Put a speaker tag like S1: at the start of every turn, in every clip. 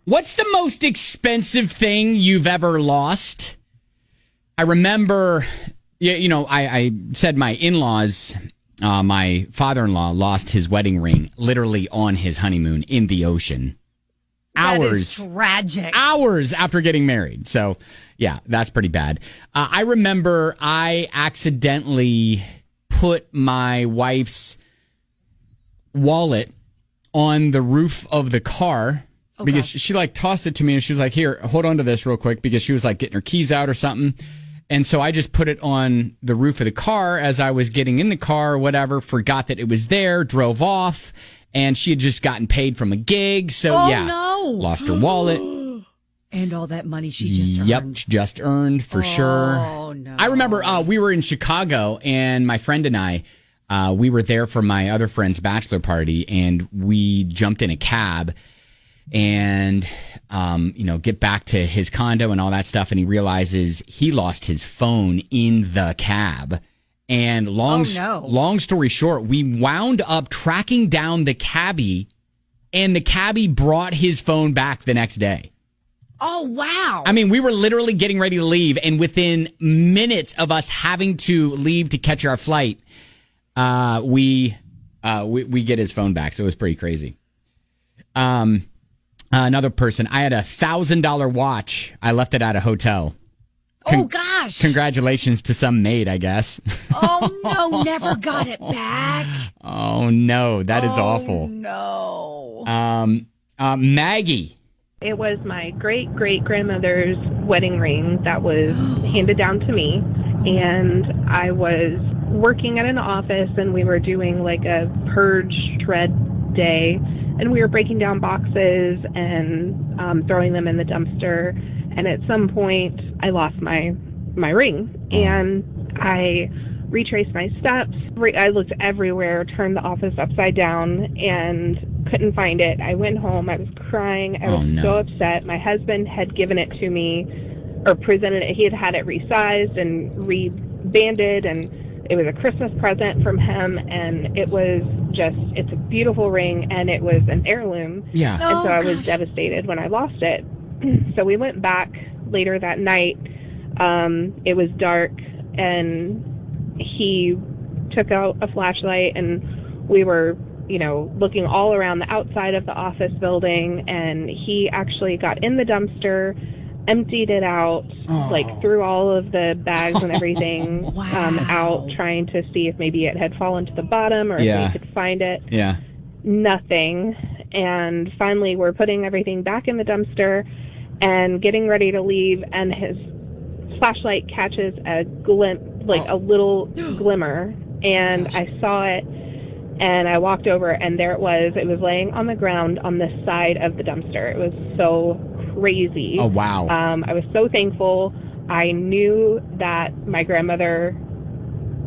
S1: What's the most expensive thing you've ever lost? I remember, I said my in-laws, my father-in-law lost his wedding ring literally on his honeymoon in the ocean.
S2: That is tragic.
S1: Hours after getting married. So, yeah, that's pretty bad. I remember I accidentally put my wife's wallet on the roof of the car. Okay. Because she tossed it to me and she was like, here, hold on to this real quick, because she was getting her keys out or something. And so I just put it on the roof of the car as I was getting in the car or whatever, forgot that it was there, drove off, and she had just gotten paid from a gig. So, lost her wallet.
S2: And all that money she just earned.
S1: Yep, just earned for sure.
S2: Oh, no.
S1: I remember we were in Chicago, and my friend and I, we were there for my other friend's bachelor party, and we jumped in a cab and, get back to his condo and all that stuff. And he realizes he lost his phone in the cab. And long story short, we wound up tracking down the cabbie, and the cabbie brought his phone back the next day.
S2: Oh, wow.
S1: I mean, we were literally getting ready to leave, and within minutes of us having to leave to catch our flight, we get his phone back. So it was pretty crazy. Another person, I had $1,000 watch. I left it at a hotel.
S2: Oh, gosh.
S1: Congratulations to some maid, I guess.
S2: Oh, no, never got it back.
S1: Oh, no, that is awful.
S2: No.
S1: Maggie.
S3: It was my great-great-grandmother's wedding ring that was handed down to me. And I was working at an office, and we were doing a purge shred day. And we were breaking down boxes and throwing them in the dumpster. And at some point, I lost my ring. And I retraced my steps. I looked everywhere, turned the office upside down, and couldn't find it. I went home. I was crying. I was so upset. My husband had given it to me, or presented it. He had it resized and rebanded, and it was a Christmas present from him, and it's a beautiful ring, and it was an heirloom.
S1: Yeah.
S3: And so I was devastated when I lost it. So we went back later that night. It was dark, and he took out a flashlight, and we were, looking all around the outside of the office building, and he actually got in the dumpster, emptied it out, threw all of the bags and everything out, trying to see if maybe it had fallen to the bottom or if we could find it.
S1: Yeah.
S3: Nothing. And finally, we're putting everything back in the dumpster and getting ready to leave, and his flashlight catches a a little glimmer, and I saw it, and I walked over, and there it was. It was laying on the ground on the side of the dumpster. It was so crazy.
S1: Oh, wow.
S3: I was so thankful. I knew that my grandmother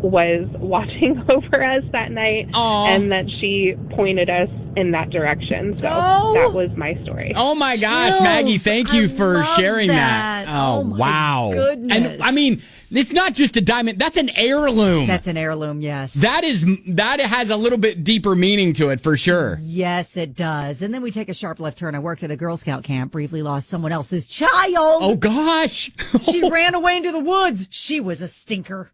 S3: was watching over us that night.
S1: Aww.
S3: And that she pointed us in that direction. So that was my story.
S1: Oh my gosh, Maggie, thank you for sharing that. Oh, wow.
S2: Goodness.
S1: And I mean, it's not just a diamond, that's an heirloom.
S2: That's an heirloom, yes.
S1: That has a little bit deeper meaning to it for sure.
S2: Yes, it does. And then we take a sharp left turn. I worked at a Girl Scout camp, briefly lost someone else's child.
S1: Oh gosh.
S2: She ran away into the woods. She was a stinker.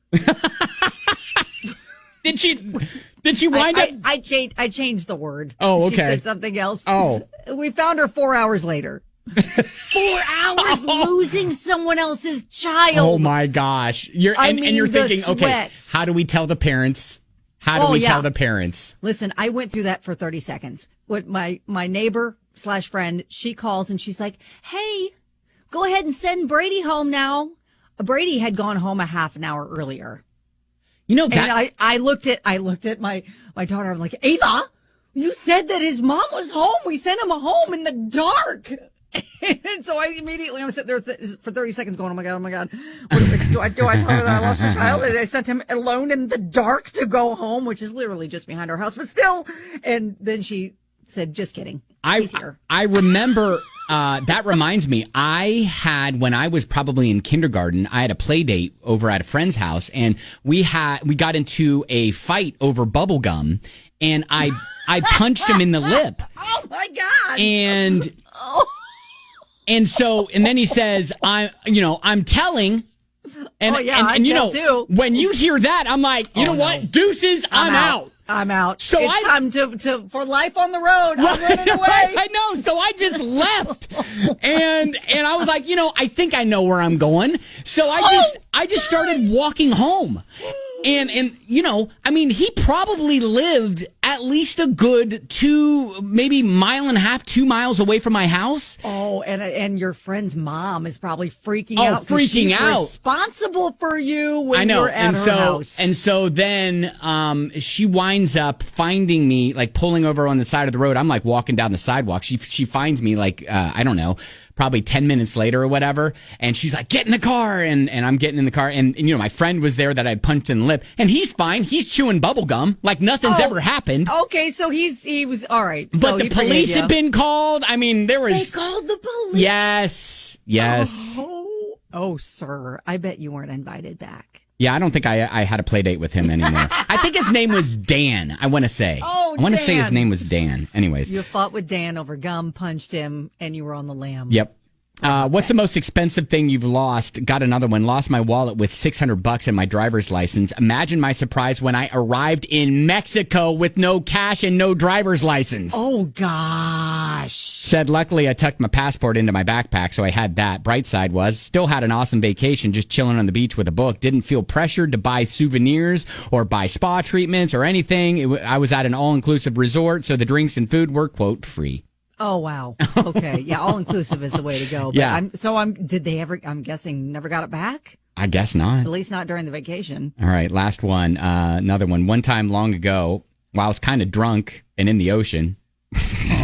S2: Did she wind up?
S1: I
S2: changed the word.
S1: Oh, okay.
S2: She said something else.
S1: Oh.
S2: We found her 4 hours later. 4 hours losing someone else's child.
S1: Oh my gosh. You're thinking, okay, how do we tell the parents? How do we tell the parents?
S2: Listen, I went through that for 30 seconds. What my neighbor / friend, she calls and she's like, hey, go ahead and send Brady home now. Brady had gone home a half an hour earlier.
S1: You know,
S2: and I looked at my daughter. I'm like, Ava, you said that his mom was home. We sent him home in the dark. And so I'm sitting there for 30 seconds going, oh my God. Do I tell her that I lost her child? I sent him alone in the dark to go home, which is literally just behind our house, but still. And then she said, just kidding. He's here.
S1: I remember, that reminds me, when I was probably in kindergarten, I had a play date over at a friend's house, and we got into a fight over bubble gum, and I punched him in the lip.
S2: Oh my God.
S1: And and then he says, I'm telling. And, and you know,
S2: too.
S1: When you hear that, I'm like, you know what? Deuces, I'm out.
S2: I'm out.
S1: So
S2: it's time to for life on the road. I'm running away.
S1: I know. So I just left, and I was like, I think I know where I'm going. So I just started walking home. And he probably lived at least a good 2, maybe mile and a half, 2 miles away from my house.
S2: Oh, and your friend's mom is probably freaking out.
S1: Freaking out.
S2: Responsible for you when
S1: I know.
S2: you're at her house.
S1: And so then she winds up finding me, like pulling over on the side of the road. I'm like walking down the sidewalk. She finds me like, I don't know, probably 10 minutes later or whatever. And she's like, get in the car. And I'm getting in the car. And my friend was there that I'd punched in the lip. And he's fine. He's chewing bubble gum like nothing's ever happened.
S2: Okay, so he was all right.
S1: But the police had been called. I mean, there was...
S2: They called the police?
S1: Yes.
S2: Oh, sir. I bet you weren't invited back.
S1: Yeah, I don't think I had a play date with him anymore. I think his name was Dan, I want to say.
S2: Oh,
S1: I want to
S2: Dan.
S1: say his name was Dan. Anyways.
S2: You fought with Dan over gum, punched him, and you were on the lam.
S1: Yep. What's the most expensive thing you've lost? Got another one. Lost my wallet with $600 and my driver's license. Imagine my surprise when I arrived in Mexico with no cash and no driver's license.
S2: Oh, gosh.
S1: Said, luckily, I tucked my passport into my backpack, so I had that. Bright side was, still had an awesome vacation, just chilling on the beach with a book. Didn't feel pressured to buy souvenirs or buy spa treatments or anything. I was at an all-inclusive resort, so the drinks and food were, quote, free.
S2: Oh, wow. Okay. Yeah, all-inclusive is the way to go. But
S1: Yeah.
S2: did they ever, I'm guessing, never got it back?
S1: I guess not.
S2: At least not during the vacation.
S1: All right, last one. Another one. One time long ago, while I was kind of drunk and in the ocean.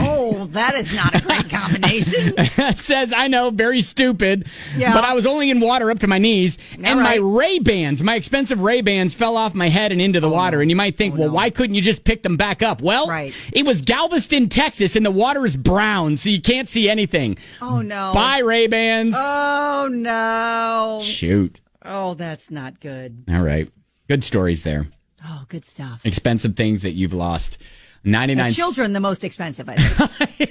S2: Oh, that is not a great combination.
S1: Says, I know, very stupid,
S2: Yeah.
S1: but I was only in water up to my knees, and my Ray-Bans, my expensive Ray-Bans, fell off my head and into the water. And you might think, why couldn't you just pick them back up? Well, it was Galveston, Texas, and the water is brown, so you can't see anything.
S2: Oh, no.
S1: Bye, Ray-Bans.
S2: Oh, no.
S1: Shoot.
S2: Oh, that's not good.
S1: All right. Good stories there.
S2: Oh, good stuff.
S1: Expensive things that you've lost. 99
S2: children, the most expensive, I think.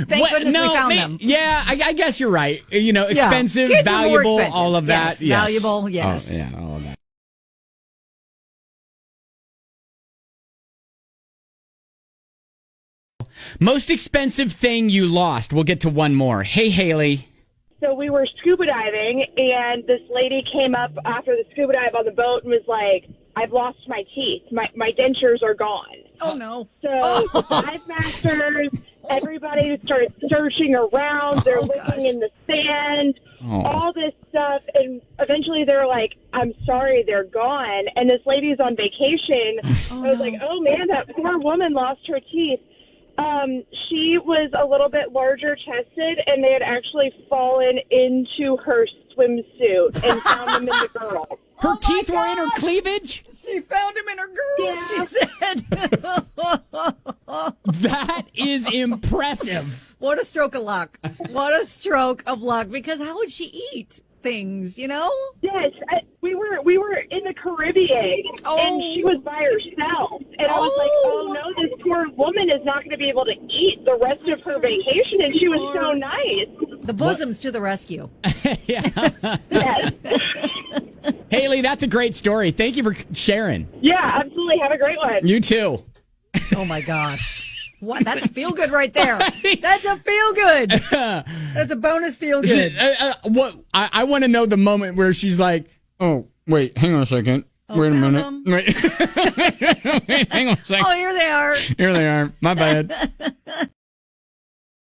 S2: Thank goodness we found them.
S1: Yeah, I guess you're right. Expensive,
S2: Kids are more
S1: valuable,
S2: expensive.
S1: all of that.
S2: Yes, valuable, yes.
S1: Oh, yeah, all of that. Most expensive thing you lost. We'll get to one more. Hey, Haley.
S4: So we were scuba diving, and this lady came up after the scuba dive on the boat and was like, I've lost my teeth. My dentures are gone.
S2: Oh, no.
S4: So dive masters, everybody started searching around. They're looking in the sand, all this stuff. And eventually they're like, I'm sorry, they're gone. And this lady's on vacation. I was like, oh, man, that poor woman lost her teeth. She was a little bit larger chested, and they had actually fallen into her swimsuit and found them in the girl.
S1: Her teeth were in her cleavage?
S2: She found him in her girls, she said.
S1: That is impressive.
S2: What a stroke of luck. What a stroke of luck. Because how would she eat things,
S4: Yes, we were in the Caribbean, and she was by herself. And I was like, oh, no, this poor woman is not going to be able to eat the rest of her vacation, and she was so nice.
S2: The bosoms to the rescue.
S4: Yes.
S1: Haley, that's a great story. Thank you for sharing.
S4: Yeah, absolutely. Have a great one.
S1: You too.
S2: Oh, my gosh. What? That's a feel good right there. That's a feel good. That's a bonus feel good.
S1: What I want to know the moment where she's like, "Oh, wait, hang on a second. Wait a minute. Wait, hang on a second.
S2: Oh, here they are.
S1: Here they are. My bad."